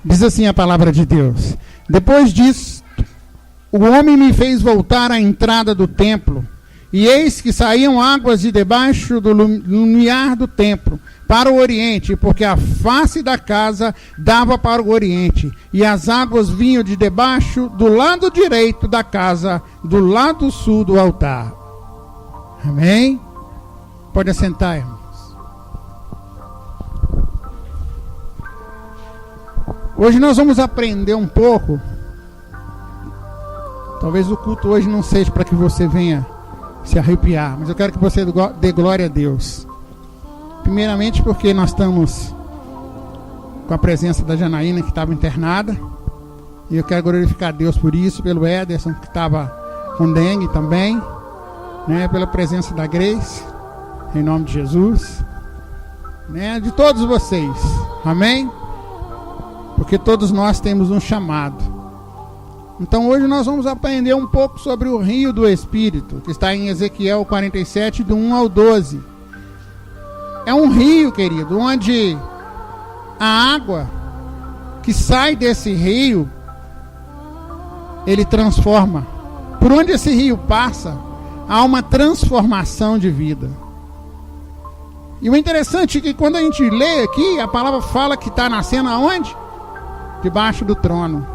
Diz assim a palavra de Deus: depois disso, o homem me fez voltar à entrada do templo, e eis que saíam águas de debaixo do lumiar do templo para o oriente, porque a face da casa dava para o oriente, e as águas vinham de debaixo do lado direito da casa, do lado sul do altar. Amém? Pode assentar, irmãos. Hoje nós vamos aprender um pouco. Talvez o culto hoje não seja para que você venha se arrepiar, mas eu quero que você dê glória a Deus. Primeiramente porque nós estamos com a presença da Janaína, que estava internada, e eu quero glorificar a Deus por isso, pelo Ederson, que estava com dengue também, né, pela presença da Grace, em nome de Jesus, né, de todos vocês, amém? Porque todos nós temos um chamado. Então hoje nós vamos aprender um pouco sobre o rio do Espírito, que está em Ezequiel 47, do 1 ao 12. É um rio, querido, onde a água que sai desse rio, ele transforma. Por onde esse rio passa, há uma transformação de vida. E o interessante é que quando a gente lê aqui, a palavra fala que está nascendo aonde? Debaixo do trono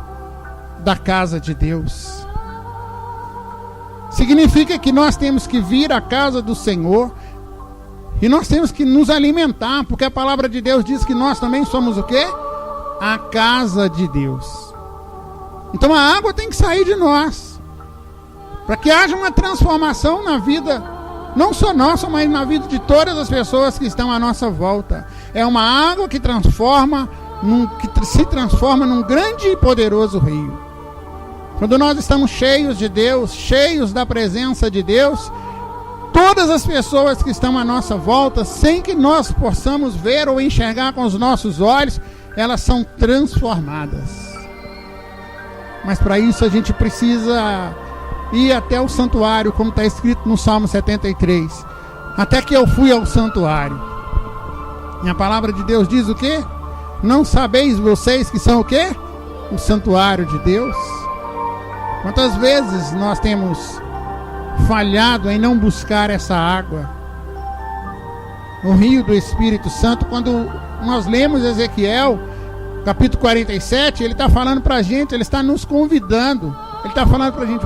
da casa de Deus. Significa que nós temos que vir à casa do Senhor e nós temos que nos alimentar, porque a palavra de Deus diz que nós também somos o quê? A casa de Deus. Então a água tem que sair de nós, para que haja uma transformação na vida, não só nossa, mas na vida de todas as pessoas que estão à nossa volta. É uma água que se transforma num grande e poderoso rio. Quando nós estamos cheios de Deus, cheios da presença de Deus, todas as pessoas que estão à nossa volta, sem que nós possamos ver ou enxergar com os nossos olhos, elas são transformadas. Mas para isso a gente precisa ir até o santuário, como está escrito no Salmo 73. Até que eu fui ao santuário. E a palavra de Deus diz o quê? Não sabeis vocês que são o quê? O santuário de Deus? Quantas vezes nós temos falhado em não buscar essa água, o rio do Espírito Santo? Quando nós lemos Ezequiel capítulo 47, ele está falando para a gente, ele está nos convidando, ele está falando para a gente: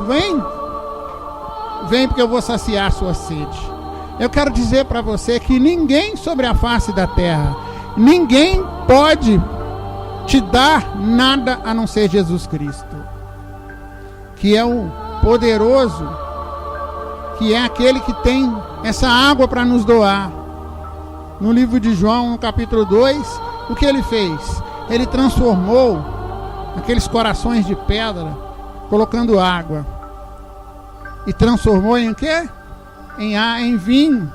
vem porque eu vou saciar a sua sede. Eu quero dizer para você que ninguém sobre a face da terra, ninguém pode te dar nada a não ser Jesus Cristo, que é o poderoso, que é aquele que tem essa água para nos doar. No livro de João, no capítulo 2, o que ele fez? Ele transformou aqueles corações de pedra, colocando água, e transformou em quê? Em vinho.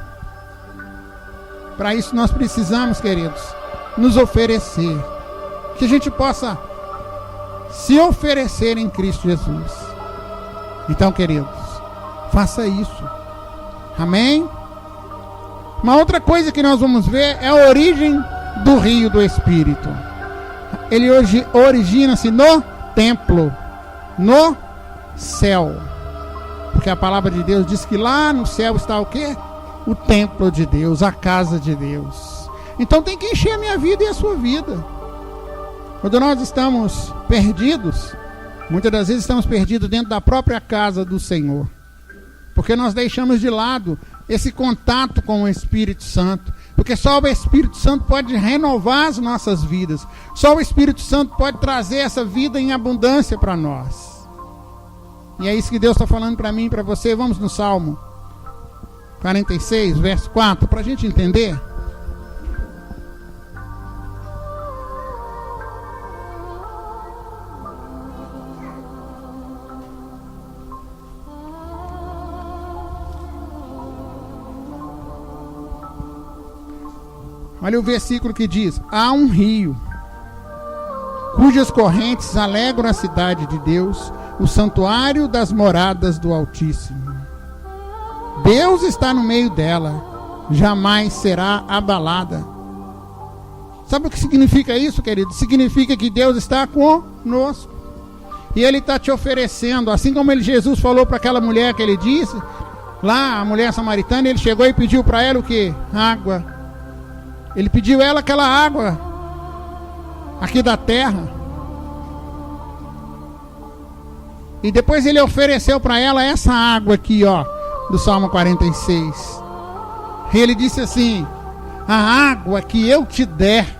Para isso nós precisamos, queridos, nos oferecer, que a gente possa se oferecer em Cristo Jesus. Então, queridos, faça isso. Amém? Uma outra coisa que nós vamos ver é a origem do rio do Espírito. Ele hoje origina-se no templo, no céu. Porque a palavra de Deus diz que lá no céu está o quê? O templo de Deus, a casa de Deus. Então tem que encher a minha vida e a sua vida. Quando nós estamos perdidos, muitas das vezes estamos perdidos dentro da própria casa do Senhor, porque nós deixamos de lado esse contato com o Espírito Santo, porque só o Espírito Santo pode renovar as nossas vidas, só o Espírito Santo pode trazer essa vida em abundância para nós. E é isso que Deus está falando para mim e para você. Vamos no Salmo 46, verso 4, para a gente entender. Olha o versículo que diz: há um rio cujas correntes alegram a cidade de Deus, o santuário das moradas do Altíssimo. Deus está no meio dela, jamais será abalada. Sabe o que significa isso, querido? Significa que Deus está conosco. E Ele está te oferecendo, assim como Jesus falou para aquela mulher que Ele disse, lá a mulher samaritana, Ele chegou e pediu para ela o quê? Água. Ele pediu a ela aquela água aqui da terra. E depois Ele ofereceu para ela essa água aqui, ó, do Salmo 46. E Ele disse assim: a água que eu te der,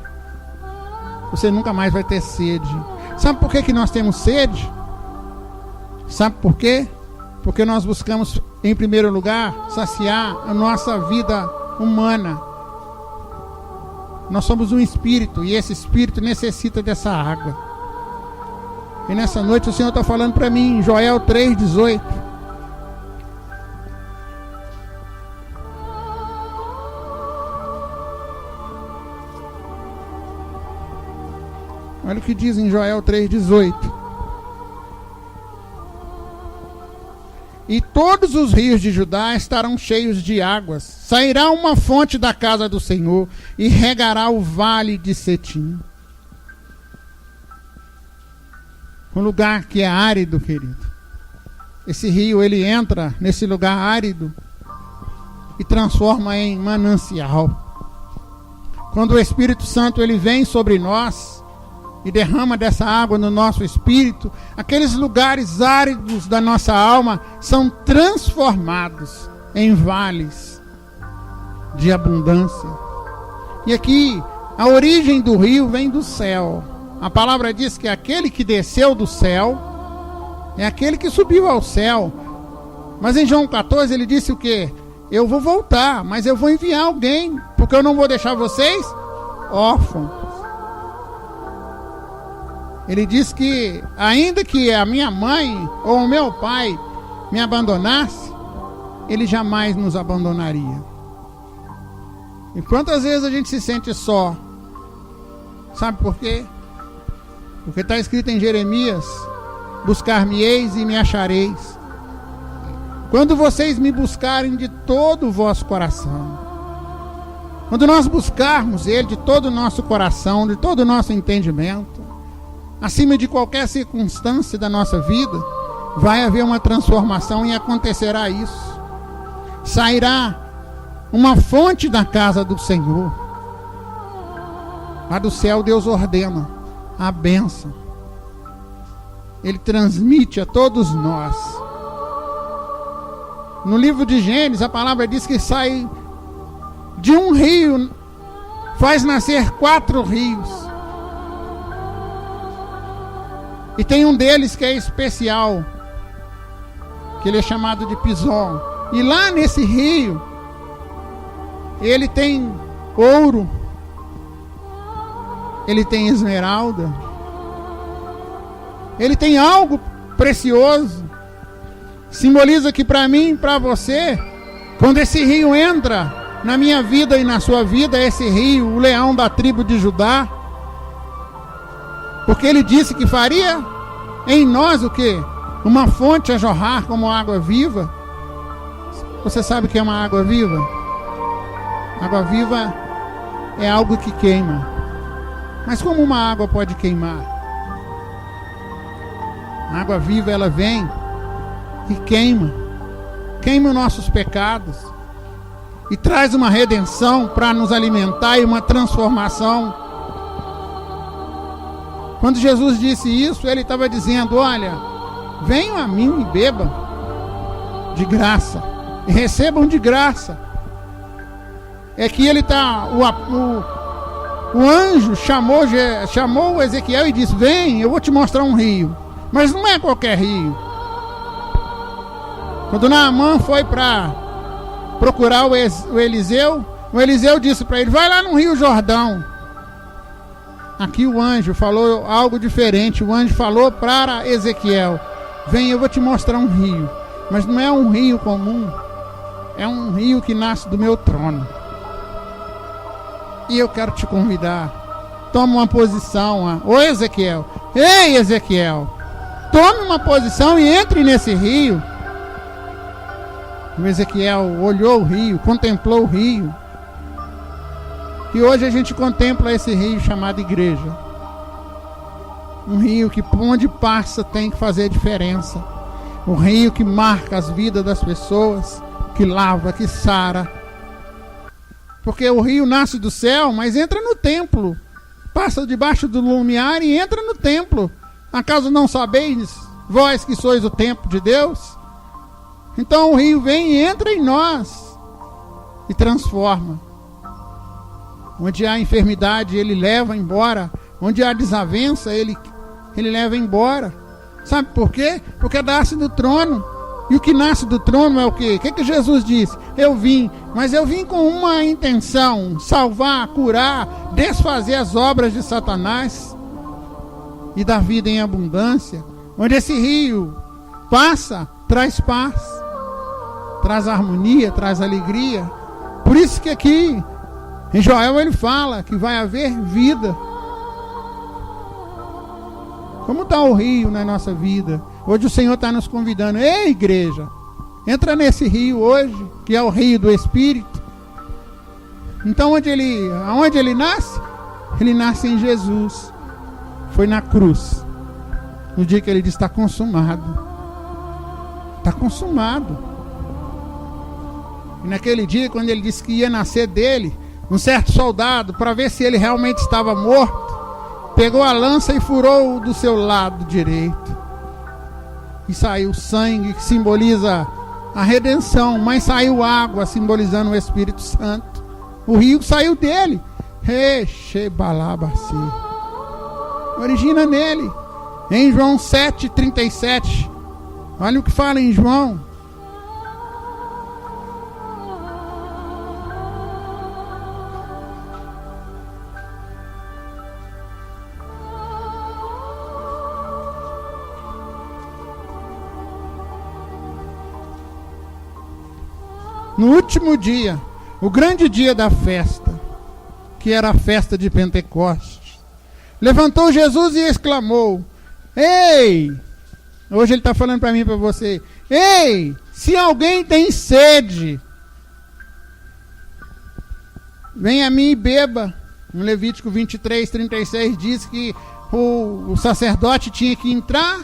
você nunca mais vai ter sede. Sabe por que nós temos sede? Sabe por quê? Porque nós buscamos, em primeiro lugar, saciar a nossa vida humana. Nós somos um espírito, e esse espírito necessita dessa água. E nessa noite o Senhor está falando para mim, em Joel 3,18. Olha o que diz em Joel 3,18. E todos os rios de Judá estarão cheios de águas. Sairá uma fonte da casa do Senhor e regará o vale de Setim. Um lugar que é árido, querido. Esse rio, ele entra nesse lugar árido e transforma em manancial. Quando o Espírito Santo ele vem sobre nós e derrama dessa água no nosso espírito, aqueles lugares áridos da nossa alma são transformados em vales de abundância. E aqui, a origem do rio vem do céu. A palavra diz que aquele que desceu do céu é aquele que subiu ao céu. Mas em João 14 ele disse o quê? Eu vou voltar, mas eu vou enviar alguém, porque eu não vou deixar vocês órfãos. Ele diz que ainda que a minha mãe ou o meu pai me abandonasse, Ele jamais nos abandonaria. E quantas vezes a gente se sente só? Sabe por quê? Porque está escrito em Jeremias: buscar-me-eis e me achareis, quando vocês me buscarem de todo o vosso coração. Quando nós buscarmos Ele de todo o nosso coração, de todo o nosso entendimento, acima de qualquer circunstância da nossa vida, vai haver uma transformação e acontecerá isso. Sairá uma fonte da casa do Senhor. Lá do céu Deus ordena a bênção. Ele transmite a todos nós. No livro de Gênesis a palavra diz que sai de um rio, faz nascer 4 rios. E tem um deles que é especial, que ele é chamado de Pison. E lá nesse rio, ele tem ouro, ele tem esmeralda, ele tem algo precioso. Simboliza que para mim e para você, quando esse rio entra na minha vida e na sua vida, esse rio, o leão da tribo de Judá, porque ele disse que faria em nós o quê? Uma fonte a jorrar como água viva. Você sabe o que é uma água viva? Água viva é algo que queima. Mas como uma água pode queimar? A água viva, ela vem e queima os nossos pecados e traz uma redenção para nos alimentar e uma transformação. Quando Jesus disse isso, ele estava dizendo: olha, venham a mim e bebam de graça, e recebam de graça. É que ele está, o anjo chamou o Ezequiel e disse: vem, eu vou te mostrar um rio. Mas não é qualquer rio. Quando Naamã foi para procurar o Eliseu disse para ele: vai lá no Rio Jordão. Aqui o anjo falou algo diferente. O anjo falou para Ezequiel: vem, eu vou te mostrar um rio. Mas não é um rio comum, é um rio que nasce do meu trono. E eu quero te convidar, toma uma posição. Ô Ezequiel, ei Ezequiel, tome uma posição e entre nesse rio. O Ezequiel olhou o rio, contemplou o rio. E hoje a gente contempla esse rio chamado igreja. Um rio que por onde passa tem que fazer diferença. Um rio que marca as vidas das pessoas, que lava, que sara. Porque o rio nasce do céu, mas entra no templo. Passa debaixo do lumiar e entra no templo. Acaso não sabeis, vós que sois o templo de Deus? Então o rio vem e entra em nós e transforma. Onde há enfermidade, ele leva embora. Onde há desavença, ele leva embora. Sabe por quê? Porque nasce do trono. E o que nasce do trono é o quê? O que Jesus disse? Eu vim, mas eu vim com uma intenção: salvar, curar, desfazer as obras de Satanás e dar vida em abundância. Onde esse rio passa, traz paz, traz harmonia, traz alegria. Por isso que aqui em Joel ele fala que vai haver vida. Como está o rio na nossa vida? Hoje o Senhor está nos convidando. Ei, igreja, entra nesse rio hoje, que é o rio do Espírito. Então aonde ele nasce? Ele nasce em Jesus. Foi na cruz. No dia que ele disse: está consumado. Está consumado. E naquele dia, quando ele disse que ia nascer dele, um certo soldado, para ver se ele realmente estava morto, pegou a lança e furou do seu lado direito. E saiu sangue, que simboliza a redenção, mas saiu água, simbolizando o Espírito Santo. O rio saiu dele. Origina nele. Em João 7,37. Olha o que fala em João. No último dia, o grande dia da festa, que era a festa de Pentecostes, levantou Jesus e exclamou: ei! Hoje ele está falando para mim e para você: ei! Se alguém tem sede, venha a mim e beba. No Levítico 23:36 diz que o sacerdote tinha que entrar,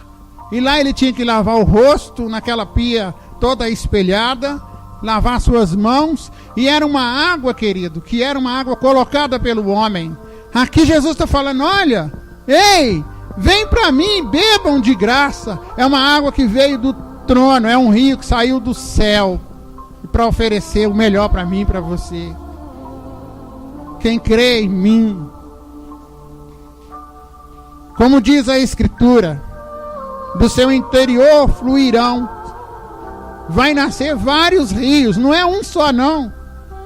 e lá ele tinha que lavar o rosto naquela pia toda espelhada, lavar suas mãos, e era uma água, querido, que era uma água colocada pelo homem. Aqui Jesus está falando: olha, ei, vem para mim, bebam de graça. É uma água que veio do trono, é um rio que saiu do céu para oferecer o melhor para mim e para você. Quem crê em mim, como diz a Escritura, do seu interior fluirão. Vai nascer vários rios, não é um só não,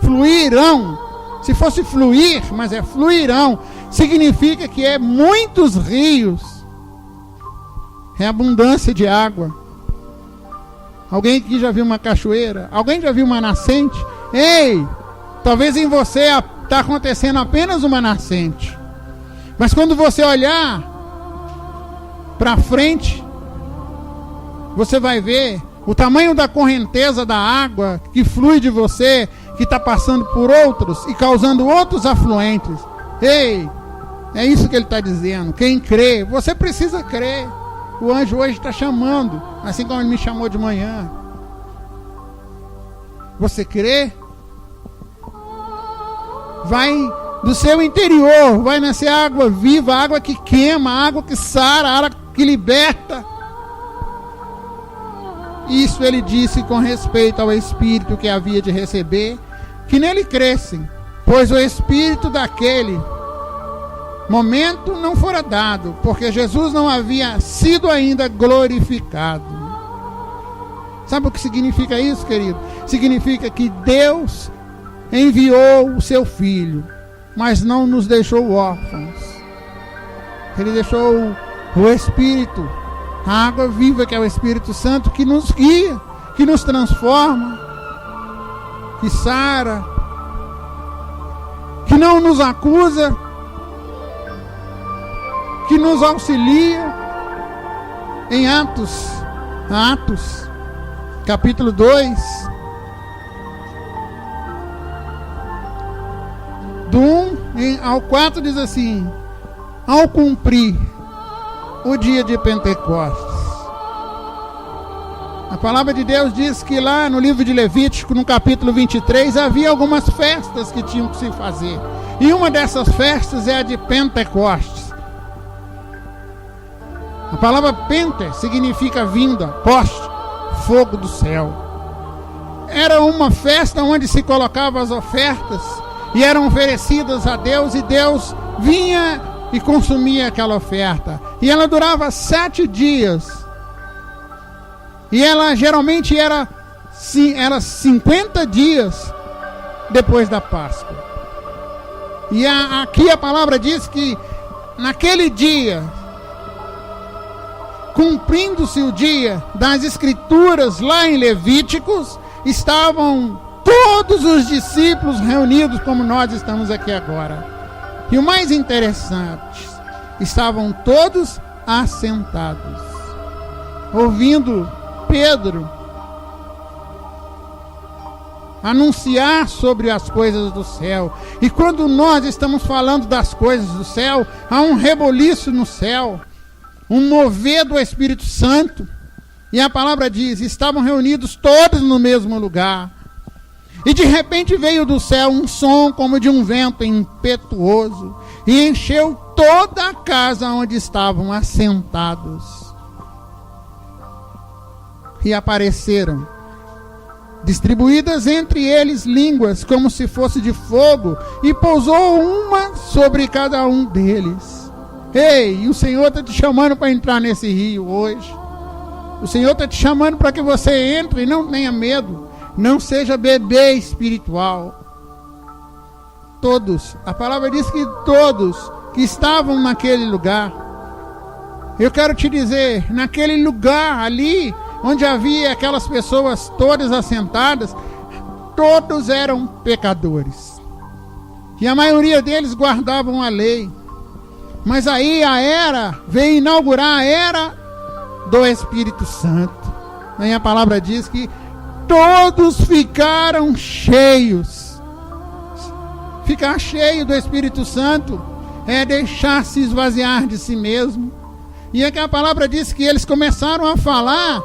fluirão. Se fosse fluir, mas é fluirão, significa que é muitos rios, é abundância de água. Alguém aqui já viu uma cachoeira? Alguém já viu uma nascente? Ei, talvez em você está acontecendo apenas uma nascente, mas quando você olhar para frente, você vai ver o tamanho da correnteza da água que flui de você, que está passando por outros e causando outros afluentes. Ei, é isso que ele está dizendo. Quem crê, você precisa crer. O anjo hoje está chamando, assim como ele me chamou de manhã. Você crê? Vai do seu interior, vai nascer água viva, água que queima, água que sara, água que liberta. Isso ele disse com respeito ao Espírito que havia de receber, que nele crescem, pois o Espírito daquele momento não fora dado, porque Jesus não havia sido ainda glorificado. Sabe o que significa isso, querido? Significa que Deus enviou o seu Filho, mas não nos deixou órfãos. Ele deixou o Espírito, a água viva que é o Espírito Santo, que nos guia, que nos transforma, que sara, que não nos acusa, que nos auxilia. Em Atos, capítulo 2, do 1 E ao 4 diz assim: ao cumprir o dia de Pentecostes. A palavra de Deus diz que lá no livro de Levítico, no capítulo 23, havia algumas festas que tinham que se fazer. E uma dessas festas é a de Pentecostes. A palavra Pente significa vinda, poste, fogo do céu. Era uma festa onde se colocavam as ofertas e eram oferecidas a Deus, e Deus vinha e consumia aquela oferta. E ela durava 7 dias. E ela geralmente era 50 dias depois da Páscoa. E aqui a palavra diz que naquele dia, cumprindo-se o dia das Escrituras lá em Levíticos, estavam todos os discípulos reunidos como nós estamos aqui agora. E o mais interessante, estavam todos assentados, ouvindo Pedro anunciar sobre as coisas do céu. E quando nós estamos falando das coisas do céu, há um reboliço no céu, um mover do Espírito Santo. E a palavra diz: estavam reunidos todos no mesmo lugar. E de repente veio do céu um som como de um vento impetuoso, e encheu toda a casa onde estavam assentados. E apareceram, distribuídas entre eles, línguas como se fosse de fogo, e pousou uma sobre cada um deles. Ei, o Senhor está te chamando para entrar nesse rio hoje. O Senhor está te chamando para que você entre e não tenha medo. Não seja bebê espiritual. Todos, a palavra diz que todos que estavam naquele lugar. Eu quero te dizer, naquele lugar ali, onde havia aquelas pessoas todas assentadas, todos eram pecadores. E a maioria deles guardavam a lei. Mas aí veio inaugurar a era do Espírito Santo. Aí a palavra diz que todos ficaram cheios. Ficar cheio do Espírito Santo é deixar-se esvaziar de si mesmo. E é que a palavra diz que eles começaram a falar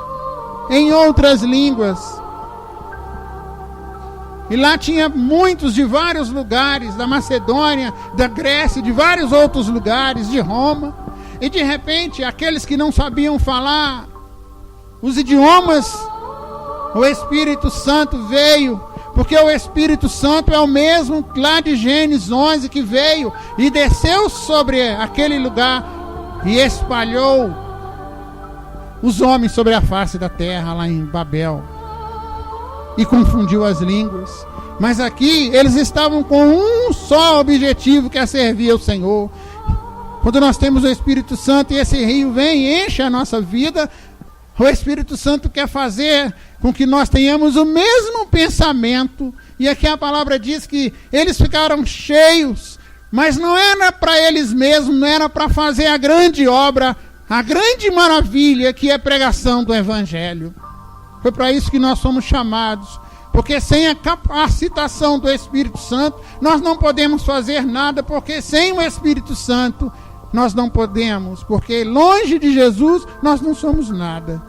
em outras línguas. E lá tinha muitos de vários lugares, da Macedônia, da Grécia, de vários outros lugares, de Roma. E de repente, aqueles que não sabiam falar os idiomas, o Espírito Santo veio, porque o Espírito Santo é o mesmo lá de Gênesis 11 que veio e desceu sobre aquele lugar e espalhou os homens sobre a face da terra lá em Babel, e confundiu as línguas. Mas aqui eles estavam com um só objetivo, que é servir ao Senhor. Quando nós temos o Espírito Santo e esse rio vem e enche a nossa vida, o Espírito Santo quer fazer com que nós tenhamos o mesmo pensamento. E aqui a palavra diz que eles ficaram cheios, mas não era para eles mesmos, não era para fazer a grande obra, a grande maravilha que é a pregação do Evangelho. Foi para isso que nós somos chamados, porque sem a capacitação do Espírito Santo, nós não podemos fazer nada, porque sem o Espírito Santo, nós não podemos, porque longe de Jesus, nós não somos nada.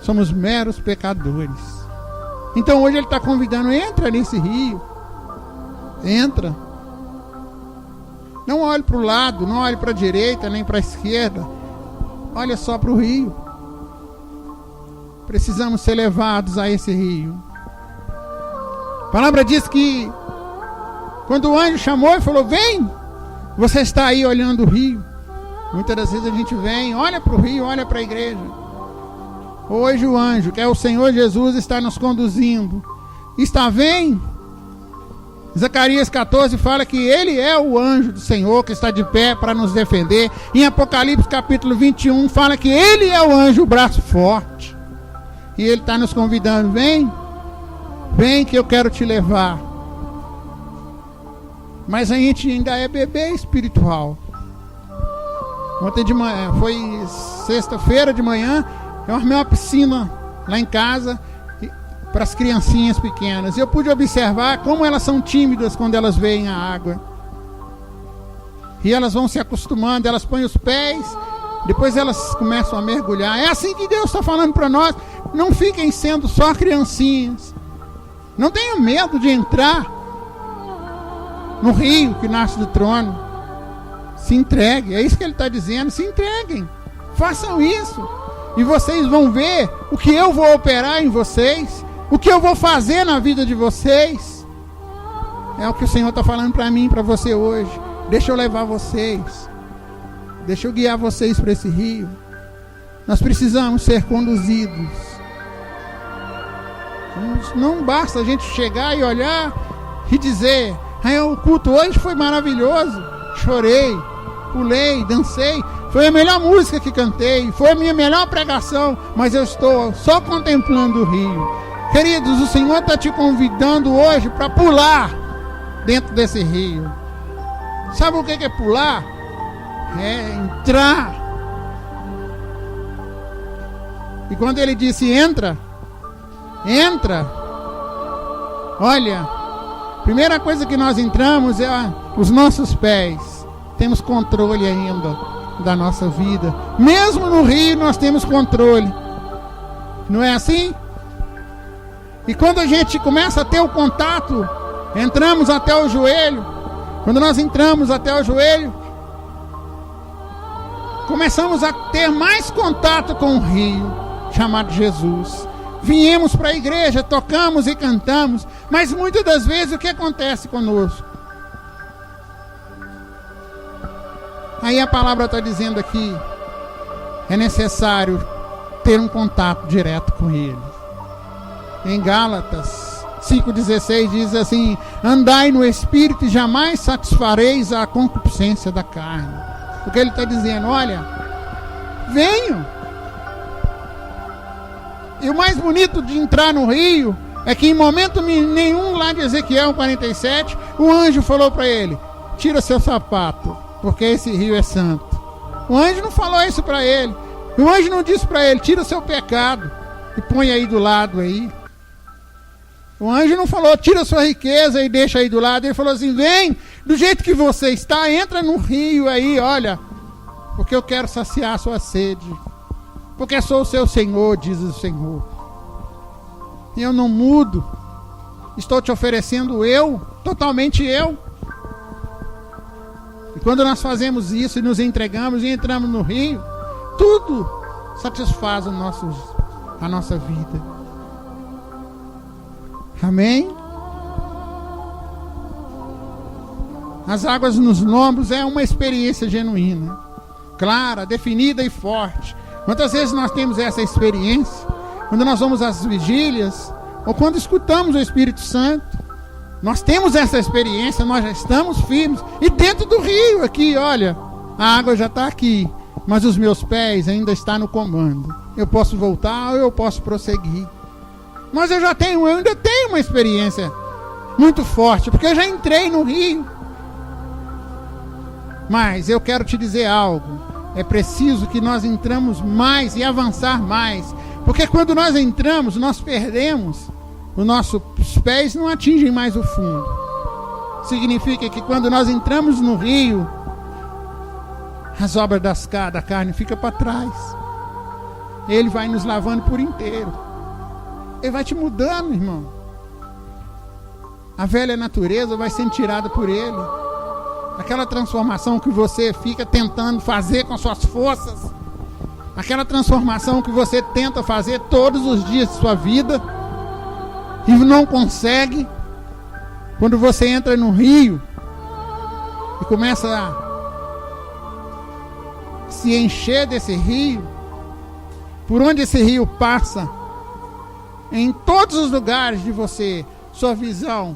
Somos meros pecadores. Então hoje ele está convidando: entra nesse rio. Entra. Não olhe para o lado, não olhe para a direita, nem para a esquerda. Olha só para o rio. Precisamos ser levados a esse rio. A palavra diz que quando o anjo chamou e falou: vem, você está aí olhando o rio. Muitas das vezes a gente vem, olha para o rio, olha para a igreja. Hoje o anjo, que é o Senhor Jesus, está nos conduzindo. Está, vem. Zacarias 14 fala que ele é o anjo do Senhor que está de pé para nos defender. Em Apocalipse capítulo 21 fala que ele é o anjo, o braço forte. E ele está nos convidando: vem, vem que eu quero te levar. Mas a gente ainda é bebê espiritual. Ontem de manhã, foi sexta-feira de manhã, eu armei uma piscina lá em casa para as criancinhas pequenas. Eu pude observar como elas são tímidas quando elas veem a água. E elas vão se acostumando, elas põem os pés, depois elas começam a mergulhar. É assim que Deus está falando para nós. Não fiquem sendo só criancinhas. Não tenham medo de entrar no rio que nasce do trono. Se entreguem, é isso que ele está dizendo. Se entreguem, façam isso. E vocês vão ver o que eu vou operar em vocês, o que eu vou fazer na vida de vocês. É o que o Senhor está falando para mim, para você hoje. Deixa eu levar vocês. Deixa eu guiar vocês para esse rio. Nós precisamos ser conduzidos. Não basta a gente chegar e olhar e dizer: o culto hoje foi maravilhoso. Chorei, pulei, dancei. Foi a melhor música que cantei. Foi a minha melhor pregação. Mas eu estou só contemplando o rio. Queridos, o Senhor está te convidando hoje para pular dentro desse rio. Sabe o que é pular? É entrar. E quando ele disse entra, olha, primeira coisa que nós entramos é os nossos pés. Temos controle ainda da nossa vida. Mesmo no rio nós temos controle. Não é assim? E quando a gente começa a ter o contato, entramos até o joelho. Quando nós entramos até o joelho, começamos a ter mais contato com o rio chamado Jesus. Viemos para a igreja, tocamos e cantamos, mas muitas das vezes o que acontece conosco? Aí a palavra está dizendo aqui, é necessário ter um contato direto com Ele. Em Gálatas 5,16 diz assim: andai no Espírito e jamais satisfareis a concupiscência da carne. Porque ele está dizendo: olha, venham. E o mais bonito de entrar no rio é que em momento nenhum lá de Ezequiel 47, o anjo falou para ele: tira seu sapato, porque esse rio é santo. O anjo não falou isso para ele. O anjo não disse para ele: tira seu pecado e põe aí do lado aí. O anjo não falou: tira sua riqueza e deixa aí do lado. Ele falou assim: vem, do jeito que você está, entra no rio aí, olha, porque eu quero saciar a sua sede. Porque sou o seu Senhor, diz o Senhor. E eu não mudo. Estou te oferecendo eu, totalmente eu. E quando nós fazemos isso e nos entregamos e entramos no rio, tudo satisfaz a nossa vida. Amém? As águas nos lombos é uma experiência genuína, clara, definida e forte. Quantas vezes nós temos essa experiência? Quando nós vamos às vigílias, ou quando escutamos o Espírito Santo, nós temos essa experiência, nós já estamos firmes. E dentro do rio aqui, olha, a água já está aqui, mas os meus pés ainda estão no comando. Eu posso voltar ou eu posso prosseguir. Mas eu ainda tenho uma experiência muito forte, porque eu já entrei no rio. Mas eu quero te dizer algo. É preciso que nós entramos mais e avançar mais. Porque quando nós entramos, nós perdemos. Os nossos pés não atingem mais o fundo. Significa que quando nós entramos no rio, as obras da carne ficam para trás. Ele vai nos lavando por inteiro. Ele vai te mudando, irmão. A velha natureza vai sendo tirada por ele. Aquela transformação que você fica tentando fazer com suas forças, aquela transformação que você tenta fazer todos os dias de sua vida e não consegue, quando você entra no rio e começa a se encher desse rio, por onde esse rio passa, em todos os lugares de você, sua visão,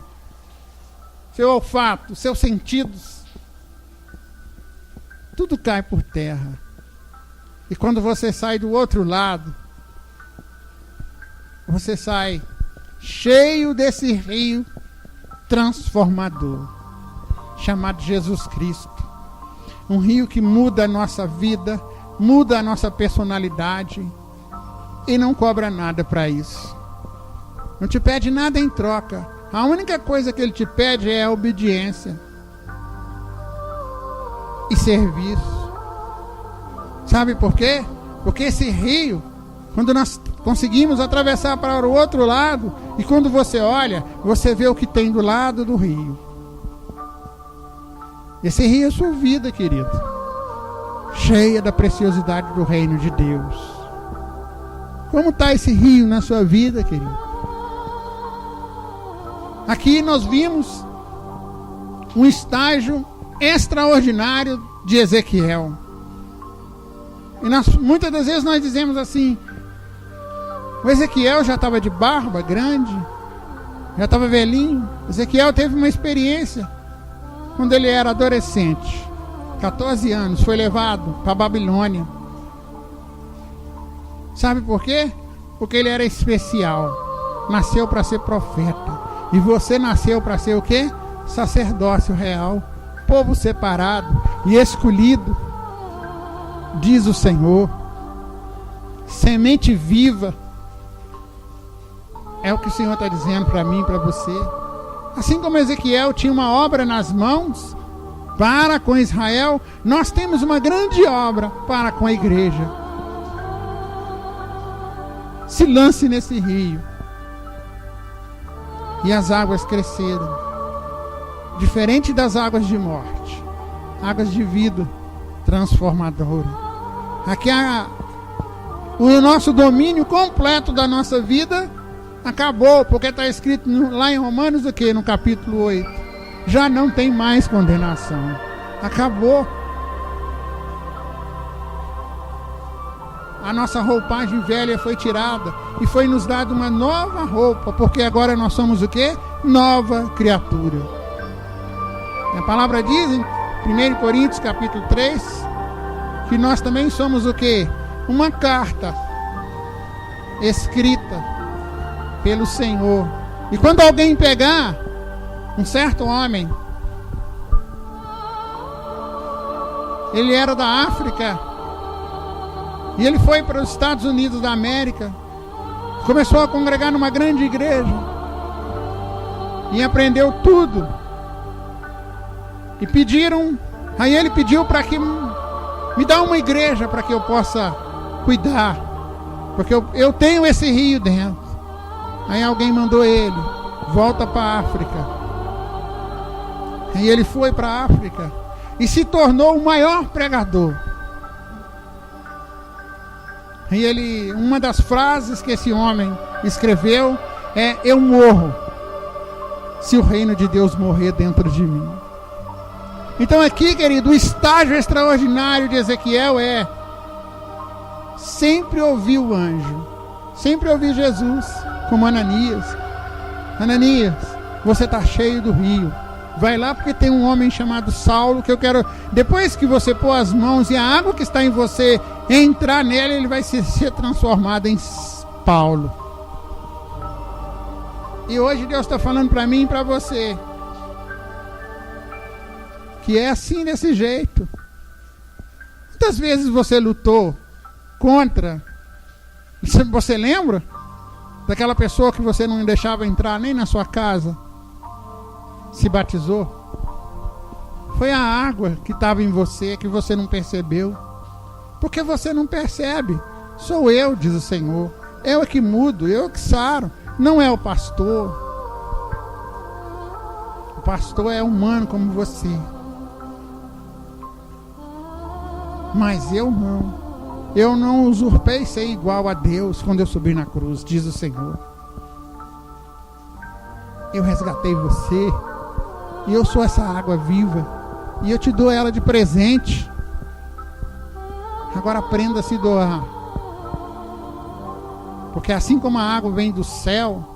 seu olfato, seus sentidos, tudo cai por terra. E quando você sai do outro lado, você sai cheio desse rio transformador, chamado Jesus Cristo. Um rio que muda a nossa vida, muda a nossa personalidade e não cobra nada para isso. Não te pede nada em troca. A única coisa que ele te pede é a obediência. e serviço. Sabe por quê? Porque esse rio, quando nós conseguimos atravessar para o outro lado, e quando você olha, você vê o que tem do lado do rio. Esse rio é a sua vida, querido, cheia da preciosidade do reino de Deus. Como está esse rio na sua vida, querido? Aqui nós vimos um estágio extraordinário de Ezequiel. E muitas das vezes nós dizemos assim: o Ezequiel já estava de barba grande, já estava velhinho. Ezequiel teve uma experiência quando ele era adolescente, 14 anos, foi levado para a Babilônia. Sabe por quê? Porque ele era especial, nasceu para ser profeta. E você nasceu para ser o quê? Sacerdócio real, povo separado e escolhido, diz o Senhor. Semente viva, é o que o Senhor está dizendo para mim e para você. Assim como Ezequiel tinha uma obra nas mãos para com Israel, nós temos uma grande obra para com a igreja. Se lance nesse rio. E as águas cresceram. Diferente das águas de morte, águas de vida transformadora. Aqui o nosso domínio completo da nossa vida acabou, porque está escrito lá em Romanos o quê? No capítulo 8. Já não tem mais condenação. Acabou. A nossa roupagem velha foi tirada e foi nos dada uma nova roupa, porque agora nós somos o quê? Nova criatura. A palavra diz em 1 Coríntios capítulo 3 que nós também somos o quê? Uma carta escrita pelo Senhor. E quando alguém pegar um certo homem, ele era da África, e ele foi para os Estados Unidos da América, começou a congregar numa grande igreja, e aprendeu tudo. E pediram, aí ele pediu para que me dá uma igreja para que eu possa cuidar, porque eu tenho esse rio dentro. Aí alguém mandou ele, volta para a África. E ele foi para a África e se tornou o maior pregador. E uma das frases que esse homem escreveu é: eu morro se o reino de Deus morrer dentro de mim. Então aqui, querido, o estágio extraordinário de Ezequiel é sempre ouvir o anjo, sempre ouvir Jesus, como Ananias. Ananias, você está cheio do rio. Vai lá porque tem um homem chamado Saulo que eu quero, depois que você pôr as mãos e a água que está em você entrar nele, ele vai ser transformado em Paulo. E hoje Deus está falando para mim e para você que é assim, desse jeito. Quantas vezes você lutou contra? Você lembra daquela pessoa que você não deixava entrar nem na sua casa? Se batizou? Foi a água que estava em você que você não percebeu. Porque você não percebe. Sou eu, diz o Senhor. Eu é que mudo, eu é que saro. Não é o pastor. O pastor é humano como você. Mas eu não. Eu não usurpei ser igual a Deus quando eu subi na cruz, diz o Senhor. Eu resgatei você. E eu sou essa água viva. E eu te dou ela de presente. Agora aprenda a se doar. Porque assim como a água vem do céu,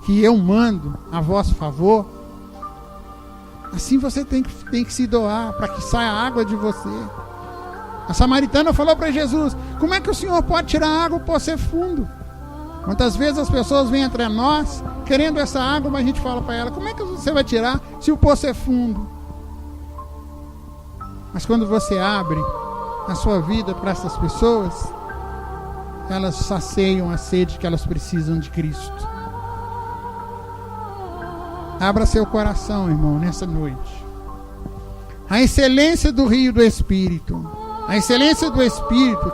que eu mando a vosso favor, assim você tem que se doar para que saia a água de você. A samaritana falou para Jesus: como é que o Senhor pode tirar a água do poço fundo? Quantas vezes as pessoas vêm entre nós querendo essa água, mas a gente fala para ela: como é que você vai tirar se o poço é fundo? Mas quando você abre a sua vida para essas pessoas, elas saciam a sede que elas precisam de Cristo. Abra seu coração, irmão, nessa noite. A excelência do rio do Espírito. A excelência do Espírito,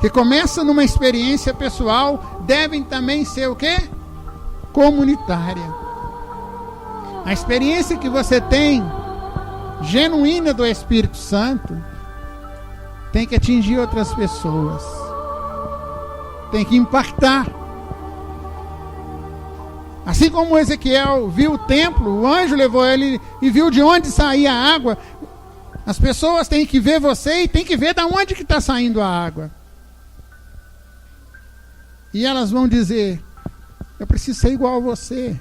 que começa numa experiência pessoal, devem também ser o quê? Comunitária. A experiência que você tem, genuína do Espírito Santo, tem que atingir outras pessoas. Tem que impactar. Assim como Ezequiel viu o templo, o anjo levou ele e viu de onde saía a água. As pessoas têm que ver você e têm que ver de onde que está saindo a água. E elas vão dizer: eu preciso ser igual a você.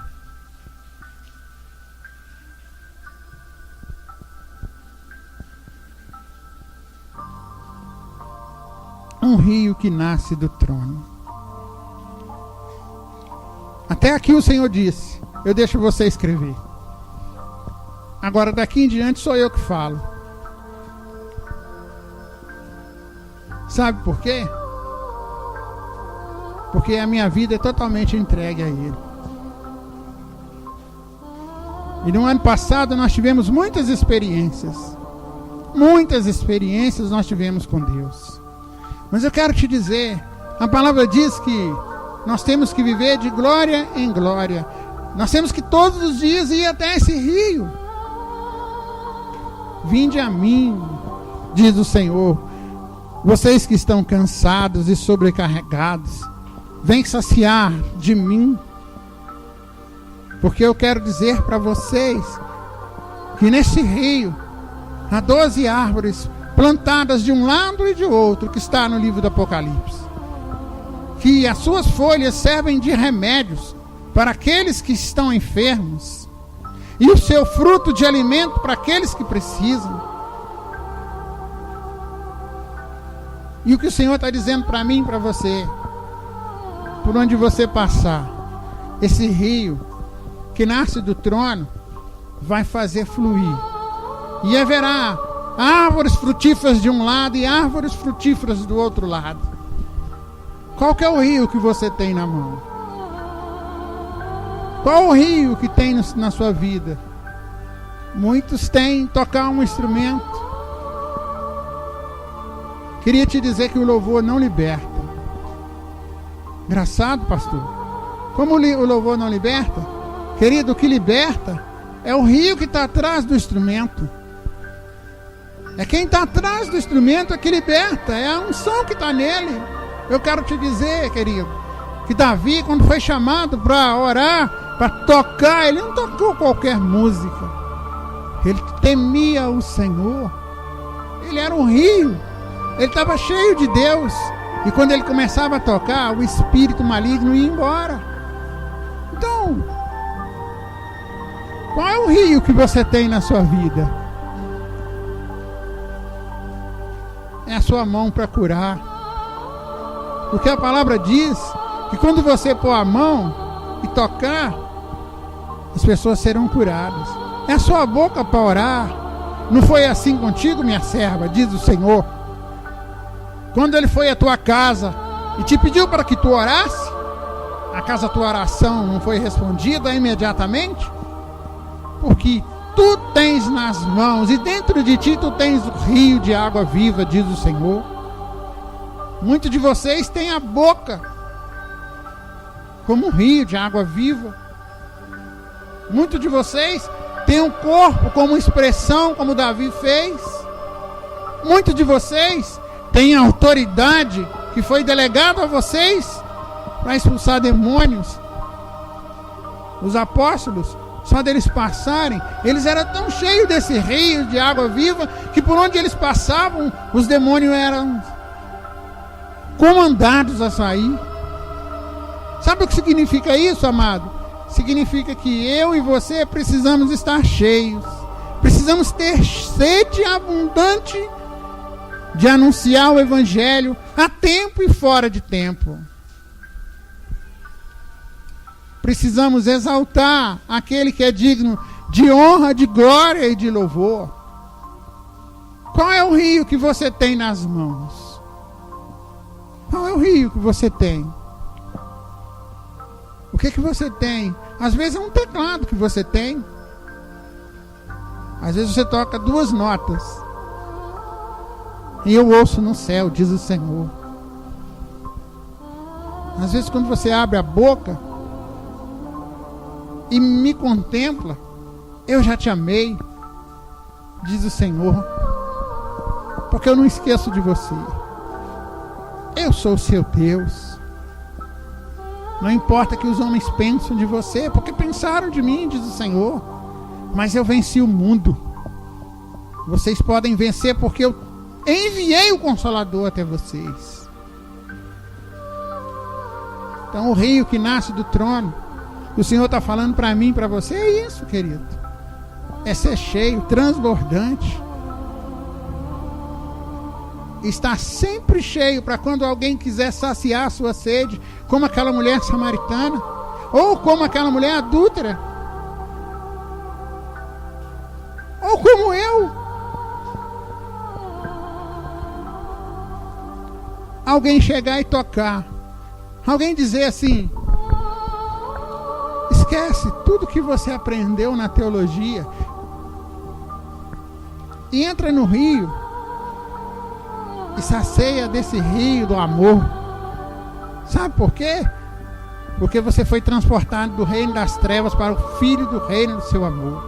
Um rio que nasce do trono. Até aqui o Senhor disse: eu deixo você escrever. Agora daqui em diante sou eu que falo. Sabe por quê? Porque a minha vida é totalmente entregue a Ele. E no ano passado nós tivemos muitas experiências. Muitas experiências nós tivemos com Deus. Mas eu quero te dizer, a palavra diz que nós temos que viver de glória em glória. Nós temos que todos os dias ir até esse rio. Vinde a mim, diz o Senhor, vocês que estão cansados e sobrecarregados, vem saciar de mim. Porque eu quero dizer para vocês que nesse rio há 12 árvores plantadas de um lado e de outro, que está no livro do Apocalipse, que as suas folhas servem de remédios para aqueles que estão enfermos, e o seu fruto de alimento para aqueles que precisam. E o que o Senhor está dizendo para mim e para você: por onde você passar, esse rio que nasce do trono vai fazer fluir, e haverá árvores frutíferas de um lado e árvores frutíferas do outro lado. Qual que é o rio que você tem na mão? Qual o rio que tem na sua vida? Muitos têm tocar um instrumento. Queria te dizer que o louvor não liberta. Engraçado, pastor. Como o louvor não liberta? Querido, o que liberta é o rio que está atrás do instrumento. É quem está atrás do instrumento é que liberta. É a unção que está nele. Eu quero te dizer, querido, que Davi, quando foi chamado para orar, para tocar, ele não tocou qualquer música. Ele temia o Senhor. Ele era um rio. Ele estava cheio de Deus. E quando ele começava a tocar, o espírito maligno ia embora. Então, qual é o rio que você tem na sua vida? É a sua mão para curar. Porque a palavra diz que quando você pôr a mão e tocar, as pessoas serão curadas. É a sua boca para orar. Não foi assim contigo, minha serva, diz o Senhor. Quando ele foi à tua casa e te pediu para que tu orasse, acaso a tua oração não foi respondida imediatamente? Porque tu tens nas mãos e dentro de ti tu tens o rio de água viva, diz o Senhor. Muitos de vocês têm a boca como um rio de água viva. Muitos de vocês têm um corpo como expressão, como Davi fez. Muitos de vocês têm a autoridade que foi delegada a vocês para expulsar demônios. Os apóstolos, só deles passarem, eles eram tão cheios desse rio de água viva, que por onde eles passavam, os demônios eram comandados a sair. Sabe o que significa isso, amado? Significa que eu e você precisamos estar cheios. Precisamos ter sede abundante de anunciar o Evangelho a tempo e fora de tempo. Precisamos exaltar aquele que é digno de honra, de glória e de louvor. Qual é o rio que você tem nas mãos? Qual é o rio que você tem? O que você tem? Às vezes é um teclado que você tem. Às vezes você toca 2 notas. E eu ouço no céu, diz o Senhor. Às vezes quando você abre a boca e me contempla, eu já te amei, diz o Senhor. Porque eu não esqueço de você. Eu sou o seu Deus. Não importa que os homens pensem de você, porque pensaram de mim, diz o Senhor. Mas eu venci o mundo. Vocês podem vencer porque eu enviei o Consolador até vocês. Então o rio que nasce do trono, o Senhor está falando para mim, para você, é isso, querido. É ser cheio, transbordante. Está sempre cheio para quando alguém quiser saciar a sua sede, como aquela mulher samaritana, ou como aquela mulher adúltera, ou como eu. Alguém chegar e tocar, alguém dizer assim: esquece tudo que você aprendeu na teologia e entra no rio e sacia desse rio do amor. Sabe por quê? Porque você foi transportado do reino das trevas para o filho do reino do seu amor.